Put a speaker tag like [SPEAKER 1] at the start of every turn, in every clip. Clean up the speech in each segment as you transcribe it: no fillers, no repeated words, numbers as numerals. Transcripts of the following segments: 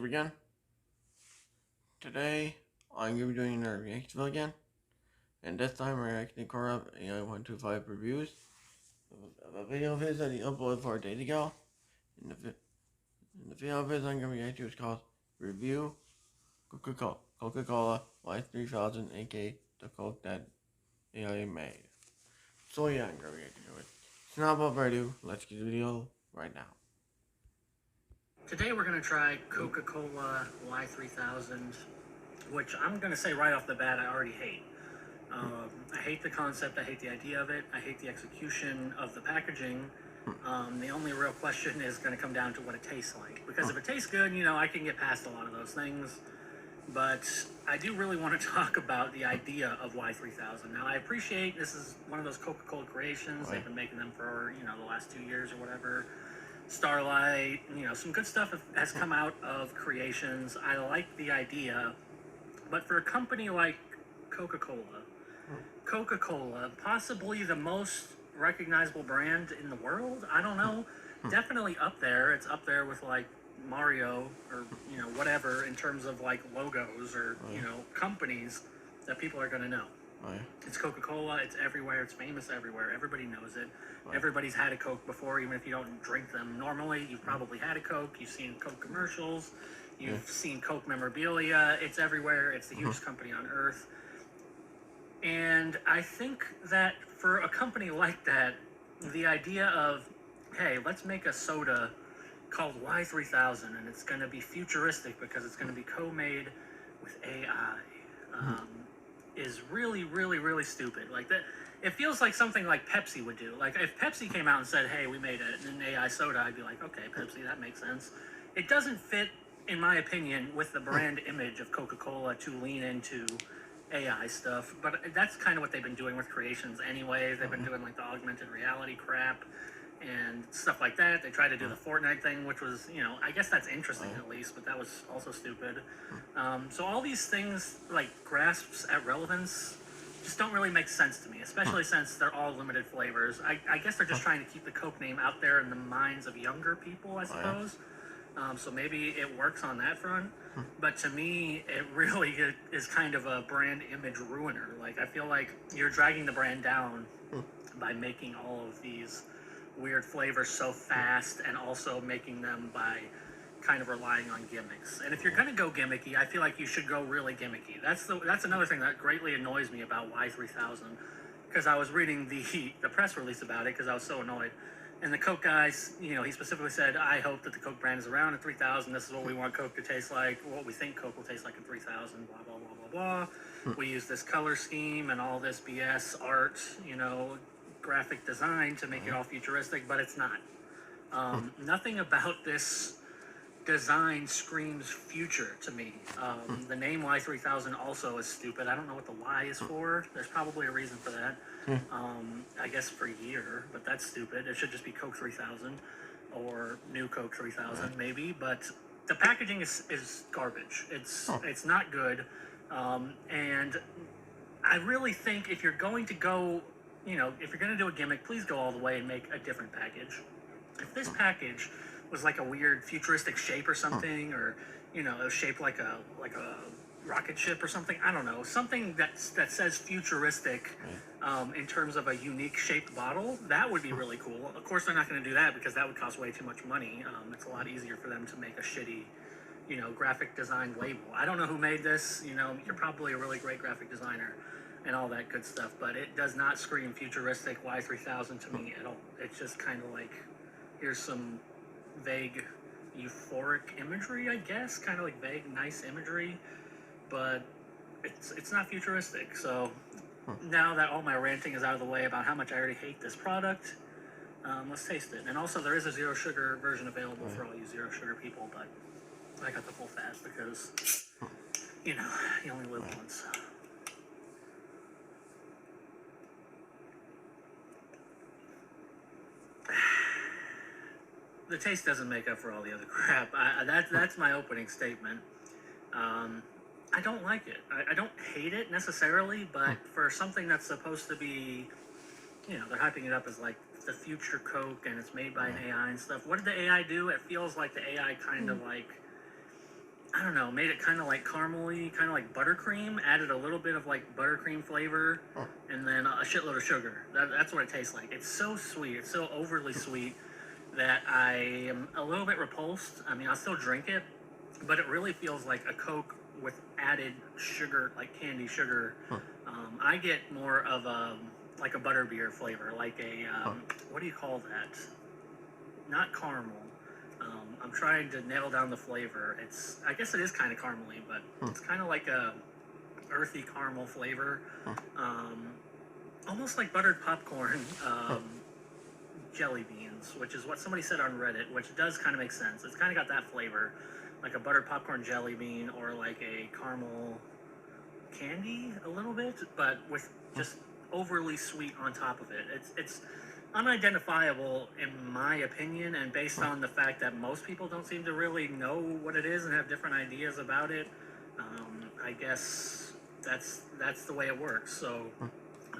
[SPEAKER 1] again. Today, I'm going to be doing another reaction video again. And this time, we're reacting to Corrupt AI125 reviews of a video of his that he uploaded 4 days ago. And the video of his I'm going to react to is called Review Coca-Cola Y3000, a.k.a. the Coke that AI made. So yeah, I'm going to react to it. So now, without further ado, let's get the video right now.
[SPEAKER 2] Today we're going to try Coca-Cola Y3000, which I'm going to say right off the bat I already hate. I hate the concept, I hate the idea of it, I hate the execution of the packaging. The only real question is going to come down to what it tastes like. Because if it tastes good, you know, I can get past a lot of those things. But I do really want to talk about the idea of Y3000. Now, I appreciate this is one of those Coca-Cola creations. They've been making them for, the last 2 years or whatever. Starlight, some good stuff has come out of creations. I like the idea, but for a company like Coca-Cola, possibly the most recognizable brand in the world, I don't know, definitely up there. It's up there with like Mario or, whatever in terms of like logos or, companies that people are going to know. It's Coca-Cola, it's everywhere, it's famous everywhere, everybody knows it. Everybody's had a Coke before, even if you don't drink them normally. You've probably had a Coke, you've seen Coke commercials, you've seen Coke memorabilia, it's everywhere, it's the hugest company on earth. And I think that for a company like that, the idea of, hey, let's make a soda called Y3000, and it's going to be futuristic because it's going to be co-made with AI. Is really, really, really stupid. Like that, it feels like something like Pepsi would do. Like if Pepsi came out and said, "Hey, we made an AI soda," I'd be like, "Okay, Pepsi, that makes sense." It doesn't fit, in my opinion, with the brand image of Coca-Cola to lean into AI stuff. But that's kind of what they've been doing with creations, anyway. They've been doing like the augmented reality crap and stuff like that. They tried to do the Fortnite thing, which was, I guess that's interesting at least, but that was also stupid. So all these things, like grasps at relevance, just don't really make sense to me, especially since they're all limited flavors. I guess they're just trying to keep the Coke name out there in the minds of younger people, I suppose. So maybe it works on that front. But to me, it really is kind of a brand image ruiner. Like, I feel like you're dragging the brand down by making all of these weird flavors so fast, and also making them by kind of relying on gimmicks. And if you're gonna go gimmicky, I feel like you should go really gimmicky. That's another thing that greatly annoys me about Y3000, because I was reading the press release about it because I was so annoyed. And the Coke guys, he specifically said, "I hope that the Coke brand is around at 3000. This is what we want Coke to taste like, what we think Coke will taste like at 3000, blah, blah, blah, blah, blah. We use this color scheme and all this BS art, graphic design to make it all futuristic," but it's not. Nothing about this design screams future to me. The name Y3000 also is stupid. I don't know what the Y is for. There's probably a reason for that. I guess for year, but that's stupid. It should just be Coke 3000 or New Coke 3000 maybe, but the packaging is garbage. It's not good. And I really think if you're going to go, if you're going to do a gimmick, please go all the way and make a different package. If this package was like a weird futuristic shape or something, or it was shaped like a rocket ship or something, I don't know, something that says futuristic in terms of a unique shaped bottle, that would be really cool. Of course, they're not going to do that because that would cost way too much money. It's a lot easier for them to make a shitty, graphic design label. I don't know who made this. You're probably a really great graphic designer and all that good stuff, but it does not scream futuristic Y3000 to me at all. It's just kind of like, here's some vague euphoric imagery, I guess, kind of like vague nice imagery, but it's not futuristic. So now that all my ranting is out of the way about how much I already hate this product, let's taste it. And also, there is a zero sugar version available for all you zero sugar people, but I got the full fast because you only live once. The taste doesn't make up for all the other crap. That's my opening statement. I don't like it. I don't hate it necessarily, but for something that's supposed to be, they're hyping it up as like the future Coke and it's made by an AI and stuff. What did the AI do? It feels like the AI kind of like I don't know, made it kind of like caramely, kind of like buttercream, added a little bit of like buttercream flavor,
[SPEAKER 1] Huh.
[SPEAKER 2] and then a shitload of sugar. That's what it tastes like. It's so sweet. It's so overly sweet that I am a little bit repulsed. I mean, I'll still drink it, but it really feels like a Coke with added sugar, like candy sugar.
[SPEAKER 1] Huh.
[SPEAKER 2] I get more of a like a butterbeer flavor, like a
[SPEAKER 1] Huh.
[SPEAKER 2] what do you call that? Not caramel. I'm trying to nail down the flavor. I guess it is kind of caramely, but it's kind of like a earthy caramel flavor, um, almost like buttered popcorn jelly beans, which is what somebody said on Reddit, which does kind of make sense. It's kind of got that flavor, like a buttered popcorn jelly bean or like a caramel candy a little bit, but with just overly sweet on top of it. It's unidentifiable in my opinion, and based on the fact that most people don't seem to really know what it is and have different ideas about it. I guess that's the way it works. So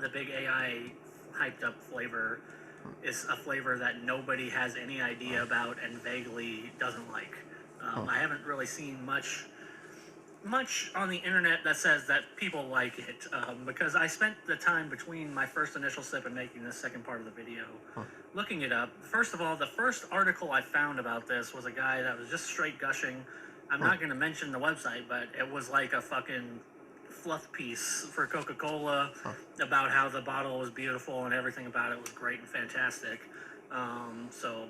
[SPEAKER 2] the big AI hyped up flavor is a flavor that nobody has any idea about and vaguely doesn't like. I haven't really seen much on the internet that says that people like it, because I spent the time between my first initial sip and making this second part of the video looking it up. First of all, the first article I found about this was a guy that was just straight gushing. I'm not going to mention the website, but it was like a fucking fluff piece for Coca-Cola about how the bottle was beautiful and everything about it was great and fantastic. So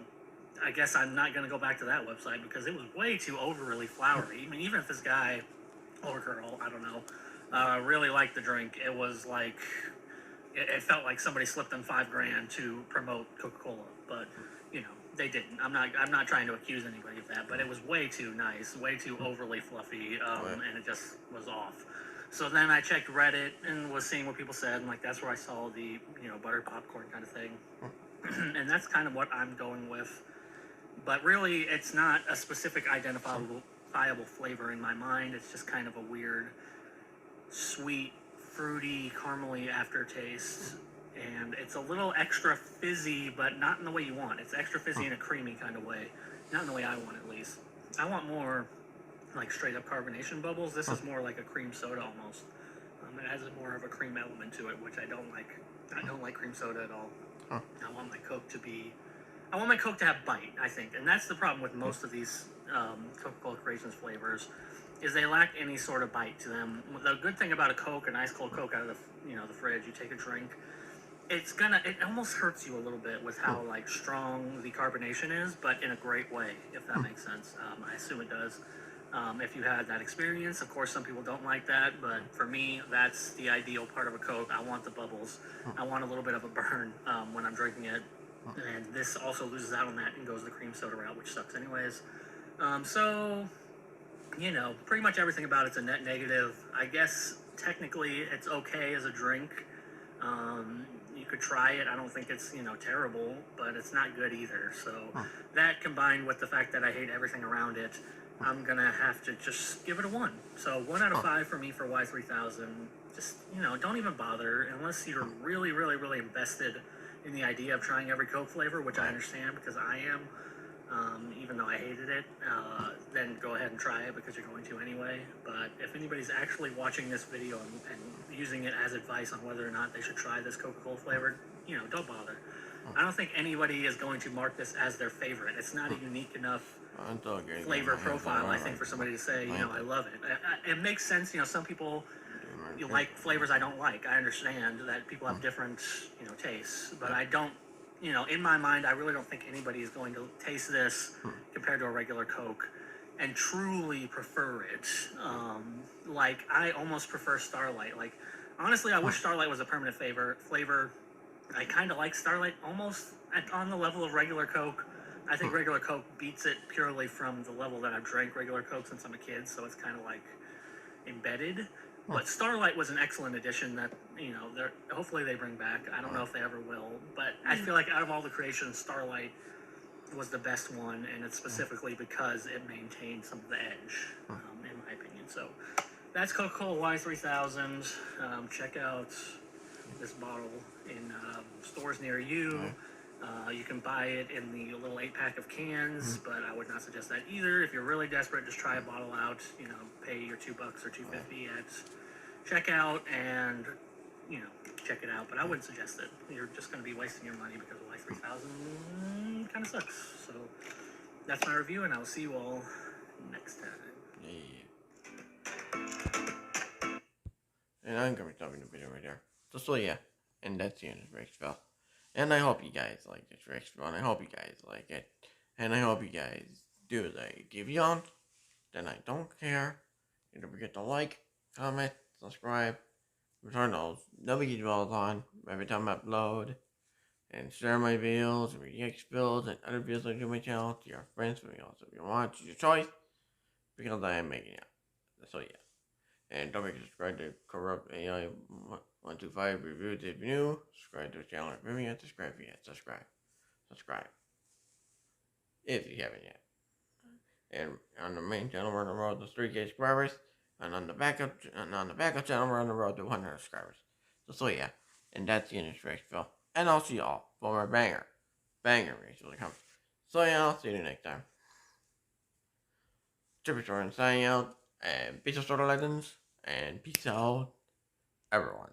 [SPEAKER 2] I guess I'm not going to go back to that website because it was way too overly flowery. I mean, even if this guy or girl, I don't know, really liked the drink, it was like, it felt like somebody slipped them $5,000 to promote Coca-Cola, but you know, they didn't. I'm not trying to accuse anybody of that, but it was way too nice, way too overly fluffy, and it just was off. So then I checked Reddit and was seeing what people said, and like that's where I saw the butter popcorn kind of thing, and that's kind of what I'm going with. But really, it's not a specific identifiable flavor in my mind. It's just kind of a weird, sweet, fruity, caramely aftertaste, and it's a little extra fizzy, but not in the way you want. It's extra fizzy in a creamy kind of way, not in the way I want, at least. I want more like straight up carbonation bubbles. This is more like a cream soda almost. It has more of a cream element to it, which I don't like. I don't like cream soda at all. I want my Coke to have bite, I think, and that's the problem with most of these Coca-Cola Creations flavors, is they lack any sort of bite to them. The good thing about a Coke, an ice cold Coke out of the fridge, you take a drink, it almost hurts you a little bit with how like strong the carbonation is, but in a great way, if that makes sense. I assume it does. If you had that experience, of course, some people don't like that, but for me, that's the ideal part of a Coke. I want the bubbles. I want a little bit of a burn when I'm drinking it. And this also loses out on that and goes the cream soda route, which sucks anyways. So, pretty much everything about it's a net negative. I guess technically it's okay as a drink. You could try it. I don't think it's, terrible, but it's not good either. So that combined with the fact that I hate everything around it, I'm going to have to just give it a 1. So 1 out of 5 for me for Y3000. Just, don't even bother unless you're really, really, really invested in the idea of trying every Coke flavor, which I understand because I am, even though I hated it, then go ahead and try it because you're going to anyway. But if anybody's actually watching this video and using it as advice on whether or not they should try this Coca-Cola flavored, don't bother. I don't think anybody is going to mark this as their favorite. It's not a unique enough flavor profile, I think, for somebody to say, I love it. It makes sense, some people like flavors I don't like. I understand that people have different, tastes, but I don't, in my mind, I really don't think anybody is going to taste this compared to a regular Coke and truly prefer it. Like, I almost prefer Starlight. Like, honestly, I wish Starlight was a permanent flavor. I kind of like Starlight almost on the level of regular Coke. I think regular Coke beats it purely from the level that I've drank regular Coke since I'm a kid, so it's kind of like embedded. But Starlight was an excellent addition that, hopefully they bring back. I don't know if they ever will, but I feel like out of all the creations, Starlight was the best one, and it's specifically because it maintained some of the edge, in my opinion. So that's Coca-Cola Y3000. Check out this bottle in stores near you. You can buy it in the little 8-pack of cans, but I would not suggest that either. If you're really desperate, just try a bottle out. Pay your $2 or $2.50 at checkout and check it out. But I wouldn't suggest it. You're just going to be wasting your money because Y3000 kind of sucks. So that's my review, and I will see you all next time.
[SPEAKER 1] Yeah. And I'm gonna be stopping the video right there. So yeah, and that's the end of Ricksville. And I hope you guys like this Ricksville, and I hope you guys like it. And I hope you guys do like if you don't, then I don't care. You don't forget to like, comment, subscribe, return those notifications on every time I upload, and share my videos, react builds, and other videos I do on my channel to your friends, family, also if you want, it's your choice, because I am making it. So yeah. And don't forget to subscribe to Corrupt AI 125 Reviews if you're new. Subscribe to the channel if you haven't yet. Subscribe if you yet. Subscribe. If you haven't yet. And on the main channel, we're on the road to 3K subscribers. And on the backup channel, we're on the road to 100 subscribers. So yeah. And that's the end of this video. And I'll see y'all for more banger reactions to come. So yeah, I'll see you next time. Triple Jordan signing out. And peace out, Legends. And peace out, everyone.